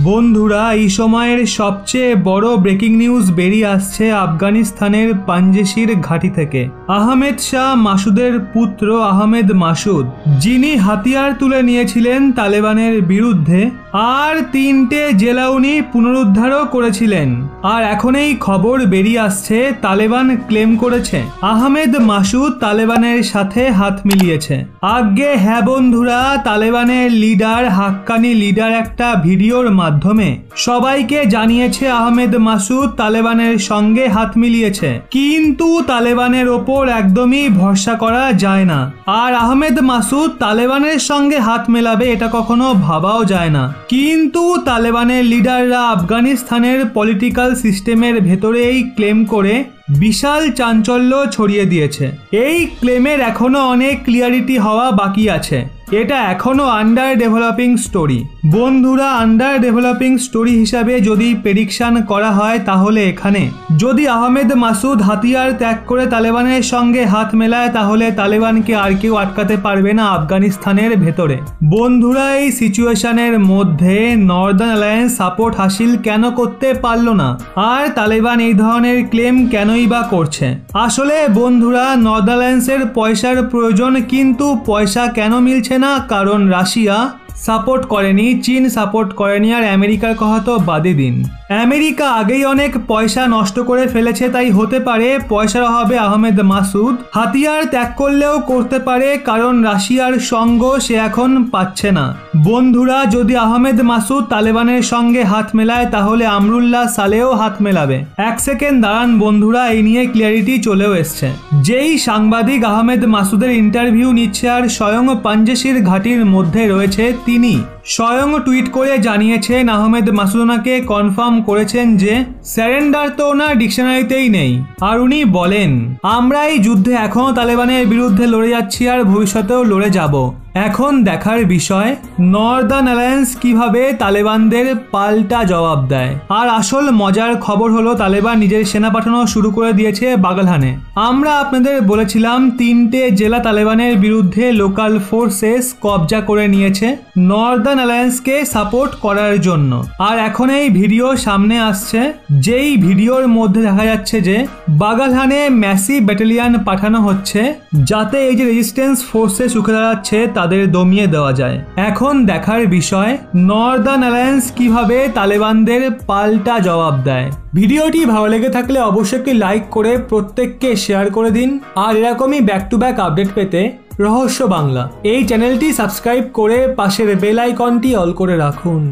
বন্ধুরা, এই সময়ের সবচেয়ে বড় ব্রেকিং নিউজ বেরিয়ে আসছে আফগানিস্তানের পাঞ্জেশির ঘাঁটি থেকে। আহমেদ শাহ মাসুদের পুত্র আহমেদ মাসুদ, যিনি হাতিয়ার তুলে নিয়েছিলেন তালেবানের বিরুদ্ধে, আর 3টে জেলা উনি পুনরুদ্ধারও করেছিলেন। আর এখন এই খবর বেরিয়ে আসছে, তালেবান ক্লেম করেছে আহমেদ মাসুদ তালেবানের সাথে হাত মিলিয়েছে। আজ্ঞে হ্যাঁ বন্ধুরা, তালেবানের লিডার হাক্কানি লিডার একটা ভিডিওর মাধ্যমে সবাইকে জানিয়েছে আহমেদ মাসুদ তালেবানের সঙ্গে হাত মিলিয়েছে, কিন্তু তালেবানের ওপর একদমই ভরসা করা যায় না। আর আহমেদ মাসুদ তালেবানের সঙ্গে হাত মেলাবে এটা কখনো ভাবাও যায় না। কিন্তু তালেবানের লিডাররা আফগানিস্তানের পলিটিক্যাল সিস্টেমের ভেতরে এই ক্লেম করে বিশাল চাঞ্চল্য ছড়িয়ে দিয়েছে। এই ক্লেমের এখনো অনেক ক্লিয়ারিটি হওয়া বাকি আছে। এটা এখনো আন্ডার ডেভেলপিং স্টোরি। বন্ধুরা, আন্ডার ডেভেলপিং স্টোরি হিসাবে যদি প্রেডিকশন করা হয়, তাহলে এখানে যদি আহমেদ মাসুদ হাতিয়ার ত্যাগ করে তালেবানের সঙ্গে হাত মেলায়, তাহলে তালেবানকে আর কেউ আটকাতে পারবে না আফগানিস্তানের ভেতরে। বন্ধুরা, এই সিচুয়েশনের মধ্যে নর্দার্ন অ্যালায়েন্স সাপোর্ট হাসিল কেন করতে পারলো না, আর তালেবান এই ধরনের ক্লেম কেনই বা করছে? আসলে বন্ধুরা, নর্দার্ন অ্যালায়েন্সের পয়সার প্রয়োজন, কিন্তু পয়সা কেন মিলছে না? কারণ রাশিয়া সাপোর্ট করেনি, চীন সাপোর্ট করেনি, আর আমেরিকার কথা তো বাদই দিন। আমেরিকা আগেই অনেক পয়সা নষ্ট করে ফেলেছে, তাই হতে পারে পয়সার অভাবে আহমেদ মাসুদ হাতিয়ার ত্যাগ করলেও করতে পারে, কারণ রাশিয়ার সঙ্গ সে এখন পাচ্ছে না। বন্ধুরা, যদি আহমেদ মাসুদ তালেবানের সঙ্গে হাত মেলায়, তাহলে আমরুল্লাহ সালেও হাত মেলাবে। এক সেকেন্ড দাঁড়ান বন্ধুরা, এই নিয়ে ক্লিয়ারিটি চলেও এসছে। যেই সাংবাদিক আহমেদ মাসুদের ইন্টারভিউ নিচ্ছে আর স্বয়ং পাঞ্জেশির ঘাঁটির মধ্যে রয়েছে, তিনি স্বয়ং টুইট করে জানিয়েছেন আহমেদ মাসুদ ওনাকে কনফার্ম করেছেন যে স্যারেন্ডার তো ওনার ডিকশনারিতেই নেই। আর উনি বলেন, আমরা এই যুদ্ধে এখনো তালেবানের বিরুদ্ধে লড়ে যাচ্ছি আর ভবিষ্যতেও লড়ে যাব। এখন দেখার বিষয় নর্দার্ন অ্যালায়েন্স কিভাবে তালেবানদের পাল্টা জবাব দেয়। আর আসল মজার খবর হলো, তালেবান নিজের সেনা পাঠানো শুরু করে দিয়েছে বাগলহানে। আমরা আপনাদের বলেছিলাম 3টে জেলা তালেবানের বিরুদ্ধে লোকাল ফোর্সেস কবজা করে নিয়েছে নর্দার্ন অ্যালায়েন্সকে সাপোর্ট করার জন্য। আর এখন এই ভিডিও সামনে আসছে, যেই ভিডিওর মধ্যে দেখা যাচ্ছে যে বাগলহানে ম্যাসিভ ব্যাটালিয়ান পাঠানো হচ্ছে, যাতে এই যে রেজিস্ট্যান্স ফোর্সেস উঠে দাঁড়াচ্ছে তাদের দমিয়ে দেওয়া যায়। এখন দেখার বিষয় নর্দার্ন অ্যালায়েন্স কিভাবে তালেবানদের পাল্টা জবাব দেয়। ভিডিওটি ভালো লেগে থাকলে অবশ্যই একটি লাইক করে প্রত্যেককে শেয়ার করে দিন। আর এরকমই ব্যাক টু ব্যাক আপডেট পেতে রহস্য বাংলা এই চ্যানেলটি সাবস্ক্রাইব করে পাশের বেল আইকনটি অল করে রাখুন।